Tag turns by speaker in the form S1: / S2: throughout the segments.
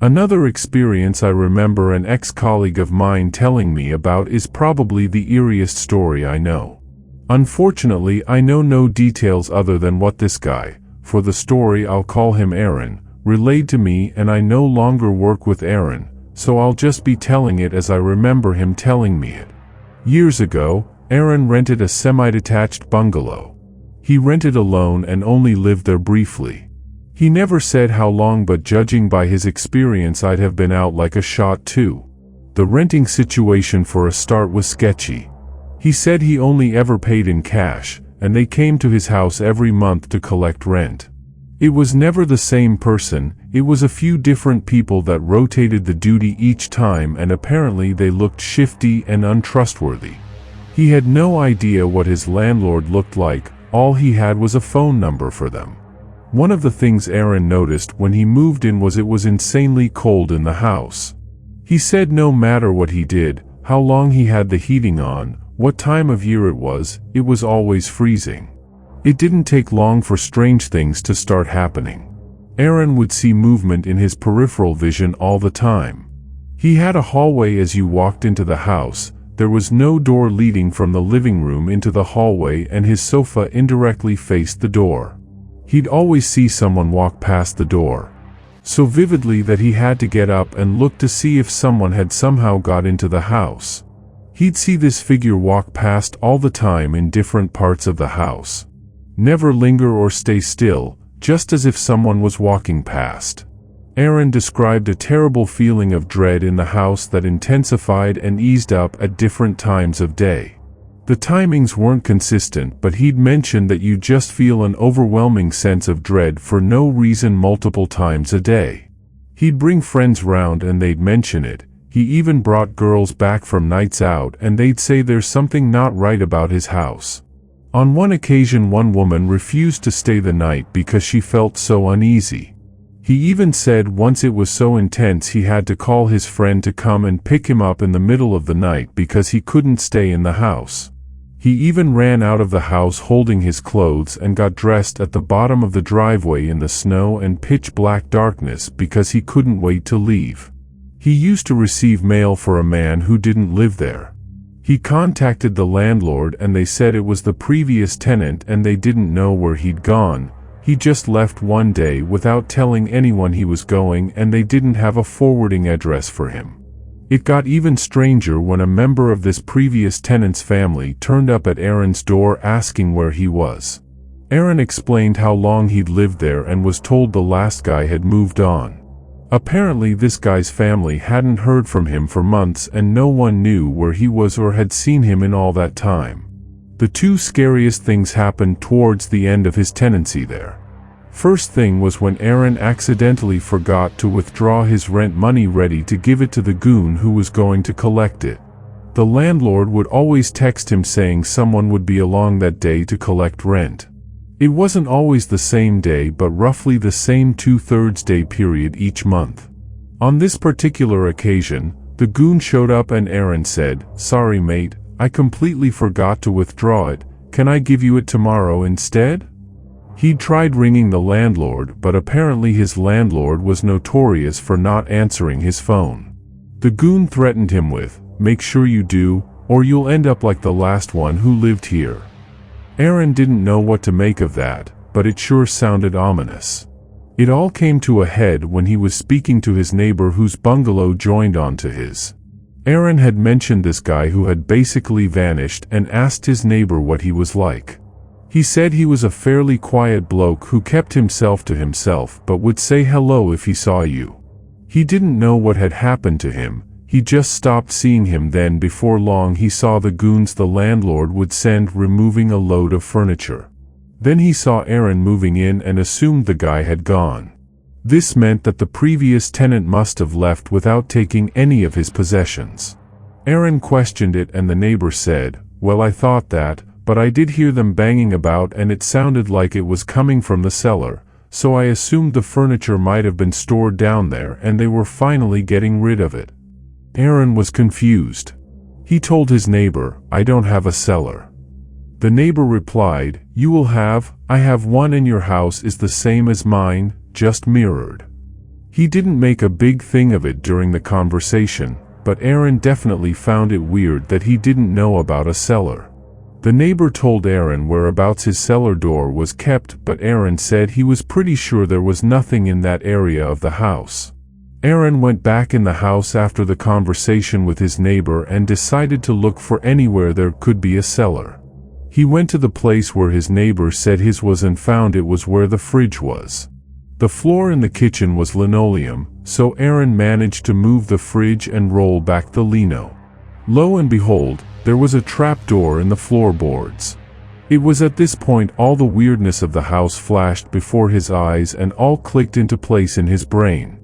S1: Another experience I remember an ex-colleague of mine telling me about is probably the eeriest story I know. Unfortunately, I know no details other than what this guy, for the story I'll call him Aaron, relayed to me, and I no longer work with Aaron, so I'll just be telling it as I remember him telling me it. Years ago, Aaron rented a semi-detached bungalow. He rented alone and only lived there briefly. He never said how long, but judging by his experience I'd have been out like a shot too. The renting situation for a start was sketchy. He said he only ever paid in cash, and they came to his house every month to collect rent. It was never the same person, it was a few different people that rotated the duty each time, and apparently they looked shifty and untrustworthy. He had no idea what his landlord looked like, all he had was a phone number for them. One of the things Aaron noticed when he moved in was it was insanely cold in the house. He said no matter what he did, how long he had the heating on, what time of year it was always freezing. It didn't take long for strange things to start happening. Aaron would see movement in his peripheral vision all the time. He had a hallway as you walked into the house, there was no door leading from the living room into the hallway, and his sofa indirectly faced the door. He'd always see someone walk past the door, so vividly that he had to get up and look to see if someone had somehow got into the house. He'd see this figure walk past all the time in different parts of the house. Never linger or stay still, just as if someone was walking past. Aaron described a terrible feeling of dread in the house that intensified and eased up at different times of day. The timings weren't consistent, but he'd mentioned that you just feel an overwhelming sense of dread for no reason multiple times a day. He'd bring friends round and they'd mention it. He even brought girls back from nights out and they'd say there's something not right about his house. On one occasion, one woman refused to stay the night because she felt so uneasy. He even said once it was so intense he had to call his friend to come and pick him up in the middle of the night because he couldn't stay in the house. He even ran out of the house holding his clothes and got dressed at the bottom of the driveway in the snow and pitch-black darkness because he couldn't wait to leave. He used to receive mail for a man who didn't live there. He contacted the landlord and they said it was the previous tenant and they didn't know where he'd gone. He just left one day without telling anyone he was going, and they didn't have a forwarding address for him. It got even stranger when a member of this previous tenant's family turned up at Aaron's door asking where he was. Aaron explained how long he'd lived there and was told the last guy had moved on. Apparently this guy's family hadn't heard from him for months and no one knew where he was or had seen him in all that time. The two scariest things happened towards the end of his tenancy there. First thing was when Aaron accidentally forgot to withdraw his rent money ready to give it to the goon who was going to collect it. The landlord would always text him saying someone would be along that day to collect rent. It wasn't always the same day, but roughly the same 2/3 day period each month. On this particular occasion, the goon showed up and Aaron said, "Sorry mate, I completely forgot to withdraw it, can I give you it tomorrow instead?" He tried ringing the landlord, but apparently his landlord was notorious for not answering his phone. The goon threatened him with, "Make sure you do, or you'll end up like the last one who lived here." Aaron didn't know what to make of that, but it sure sounded ominous. It all came to a head when he was speaking to his neighbor whose bungalow joined onto his. Aaron had mentioned this guy who had basically vanished and asked his neighbor what he was like. He said he was a fairly quiet bloke who kept himself to himself but would say hello if he saw you. He didn't know what had happened to him, he just stopped seeing him. Then before long he saw the goons the landlord would send removing a load of furniture. Then he saw Aaron moving in and assumed the guy had gone. This meant that the previous tenant must have left without taking any of his possessions. Aaron questioned it and the neighbor said, "Well, I thought that, but I did hear them banging about and it sounded like it was coming from the cellar, so I assumed the furniture might have been stored down there and they were finally getting rid of it." Aaron was confused. He told his neighbor, "I don't have a cellar." The neighbor replied, "You will have, I have one and your house is the same as mine, just mirrored." He didn't make a big thing of it during the conversation, but Aaron definitely found it weird that he didn't know about a cellar. The neighbor told Aaron whereabouts his cellar door was kept, but Aaron said he was pretty sure there was nothing in that area of the house. Aaron went back in the house after the conversation with his neighbor and decided to look for anywhere there could be a cellar. He went to the place where his neighbor said his was and found it was where the fridge was. The floor in the kitchen was linoleum, so Aaron managed to move the fridge and roll back the lino. Lo and behold, there was a trap door in the floorboards. It was at this point all the weirdness of the house flashed before his eyes and all clicked into place in his brain.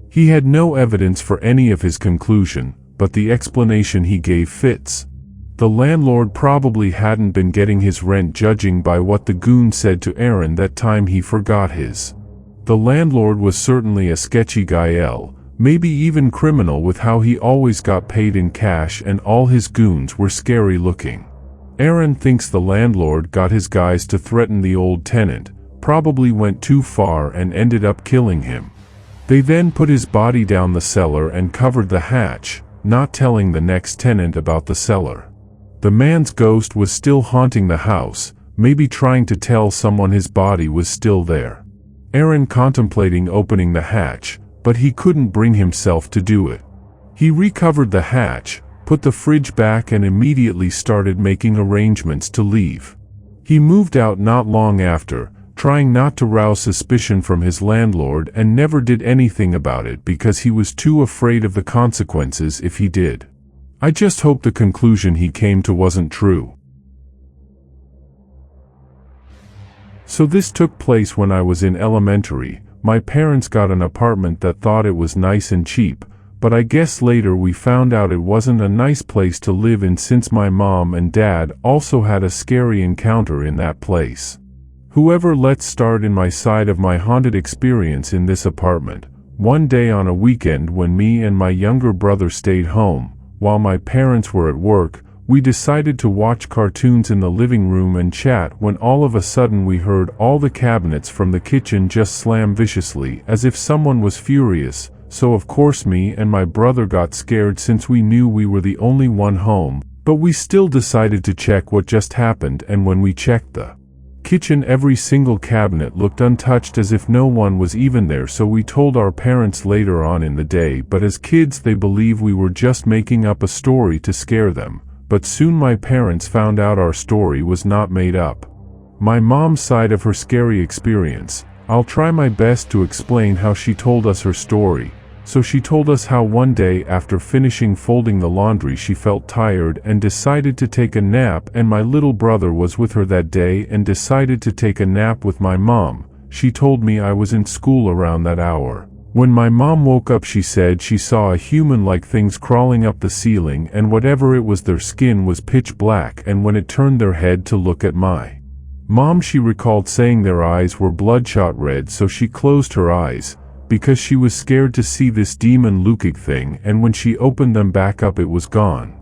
S1: He had no evidence for any of his conclusion, but the explanation he gave fits. The landlord probably hadn't been getting his rent, judging by what the goon said to Aaron that time he forgot his. The landlord was certainly a sketchy guy, maybe even criminal, with how he always got paid in cash and all his goons were scary looking. Aaron thinks the landlord got his guys to threaten the old tenant, probably went too far and ended up killing him. They then put his body down the cellar and covered the hatch, not telling the next tenant about the cellar. The man's ghost was still haunting the house, maybe trying to tell someone his body was still there. Aaron contemplating opening the hatch, but he couldn't bring himself to do it. He recovered the hatch, put the fridge back and immediately started making arrangements to leave. He moved out not long after, trying not to rouse suspicion from his landlord, and never did anything about it because he was too afraid of the consequences if he did. I just hope the conclusion he came to wasn't true. So this took place when I was in elementary. My parents got an apartment that thought it was nice and cheap, but I guess later we found out it wasn't a nice place to live in, since my mom and dad also had a scary encounter in that place. Let's start in my side of my haunted experience in this apartment. One day on a weekend when me and my younger brother stayed home, while my parents were at work, we decided to watch cartoons in the living room and chat when all of a sudden we heard all the cabinets from the kitchen just slam viciously as if someone was furious, so of course me and my brother got scared since we knew we were the only one home, but we still decided to check what just happened, and when we checked the kitchen, every single cabinet looked untouched as if no one was even there, so we told our parents later on in the day, but as kids they believe we were just making up a story to scare them. But soon my parents found out our story was not made up. My mom's side of her scary experience, I'll try my best to explain how she told us her story. So she told us how one day after finishing folding the laundry she felt tired and decided to take a nap, and my little brother was with her that day and decided to take a nap with my mom. She told me I was in school around that hour. When my mom woke up she said she saw a human-like things crawling up the ceiling, and whatever it was their skin was pitch black, and when it turned their head to look at my mom she recalled saying their eyes were bloodshot red, so she closed her eyes because she was scared to see this demon-looking thing, and when she opened them back up it was gone.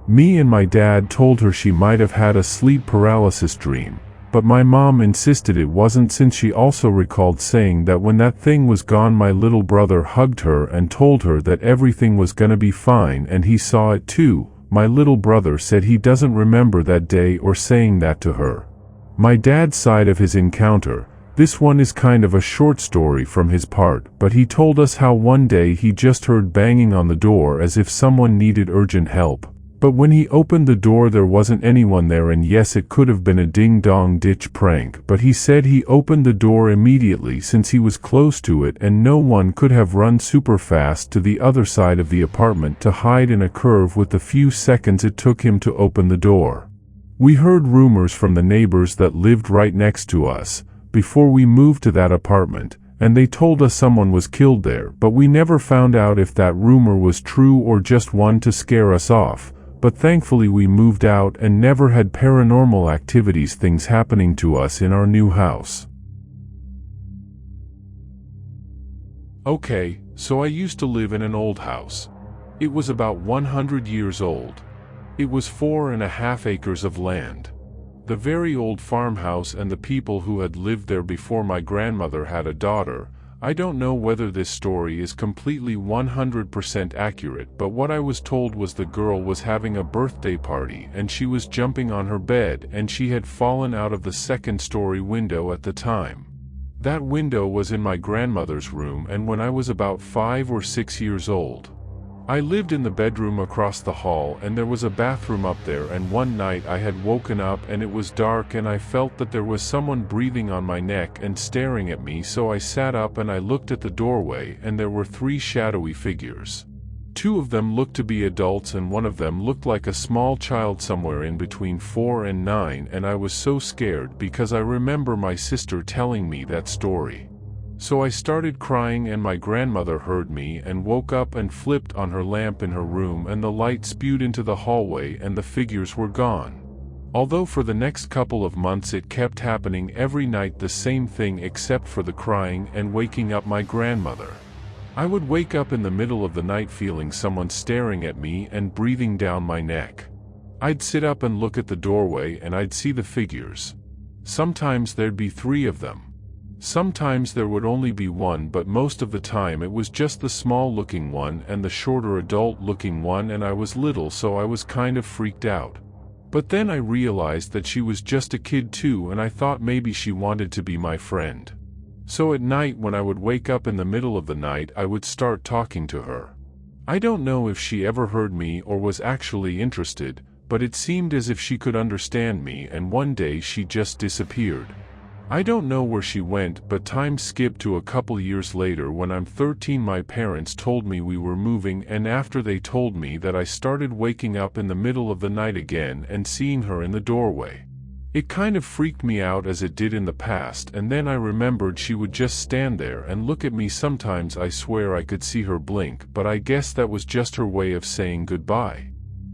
S1: Me and my dad told her she might have had a sleep paralysis dream, but my mom insisted it wasn't, since she also recalled saying that when that thing was gone my little brother hugged her and told her that everything was gonna be fine and he saw it too. My little brother said he doesn't remember that day or saying that to her. My dad's side of his encounter, this one is kind of a short story from his part, but he told us how one day he just heard banging on the door as if someone needed urgent help. But when he opened the door there wasn't anyone there, and yes, it could have been a ding-dong ditch prank, but he said he opened the door immediately since he was close to it and no one could have run super fast to the other side of the apartment to hide in a curve with the few seconds it took him to open the door. We heard rumors from the neighbors that lived right next to us before we moved to that apartment, and they told us someone was killed there, but we never found out if that rumor was true or just one to scare us off. But thankfully we moved out and never had paranormal activities things happening to us in our new house. Okay, so I used to live in an old house. It was about 100 years old. It was 4.5 acres of land. The very old farmhouse, and the people who had lived there before my grandmother had a daughter, I don't know whether this story is completely 100% accurate, but what I was told was the girl was having a birthday party and she was jumping on her bed and she had fallen out of the second-story window at the time. That window was in my grandmother's room, and when I was about 5 or 6 years old. I lived in the bedroom across the hall and there was a bathroom up there, and one night I had woken up and it was dark and I felt that there was someone breathing on my neck and staring at me, so I sat up and I looked at the doorway and there were 3 shadowy figures. 2 of them looked to be adults and one of them looked like a small child somewhere in between 4 and 9, and I was so scared because I remember my sister telling me that story. So I started crying and my grandmother heard me and woke up and flipped on her lamp in her room and the light spewed into the hallway and the figures were gone. Although for the next couple of months it kept happening every night, the same thing except for the crying and waking up my grandmother. I would wake up in the middle of the night feeling someone staring at me and breathing down my neck. I'd sit up and look at the doorway and I'd see the figures. Sometimes there'd be 3 of them. Sometimes there would only be 1, but most of the time it was just the small-looking one and the shorter adult-looking one, and I was little so I was kind of freaked out. But then I realized that she was just a kid too, and I thought maybe she wanted to be my friend. So at night when I would wake up in the middle of the night I would start talking to her. I don't know if she ever heard me or was actually interested, but it seemed as if she could understand me, and one day she just disappeared. I don't know where she went, but time skipped to a couple years later. When I'm 13, my parents told me we were moving, and after they told me that, I started waking up in the middle of the night again and seeing her in the doorway. It kind of freaked me out as it did in the past, and then I remembered she would just stand there and look at me. Sometimes I swear I could see her blink, but I guess that was just her way of saying goodbye.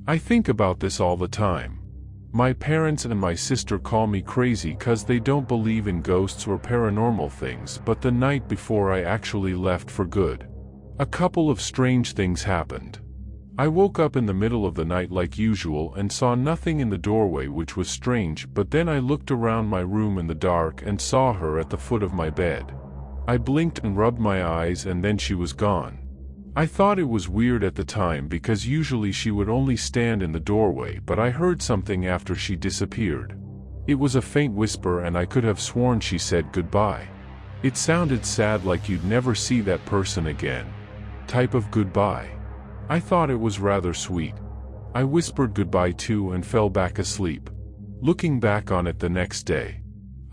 S1: I think about this all the time. My parents and my sister call me crazy cause they don't believe in ghosts or paranormal things, but the night before I actually left for good, a couple of strange things happened. I woke up in the middle of the night like usual and saw nothing in the doorway, which was strange, but then I looked around my room in the dark and saw her at the foot of my bed. I blinked and rubbed my eyes and then she was gone. I thought it was weird at the time because usually she would only stand in the doorway, but I heard something after she disappeared. It was a faint whisper and I could have sworn she said goodbye. It sounded sad, like you'd never see that person again type of goodbye. I thought it was rather sweet. I whispered goodbye too and fell back asleep. Looking back on it the next day,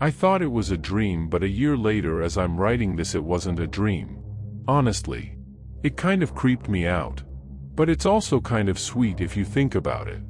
S1: I thought it was a dream, but a year later as I'm writing this, it wasn't a dream. Honestly, it kind of creeped me out. But it's also kind of sweet if you think about it.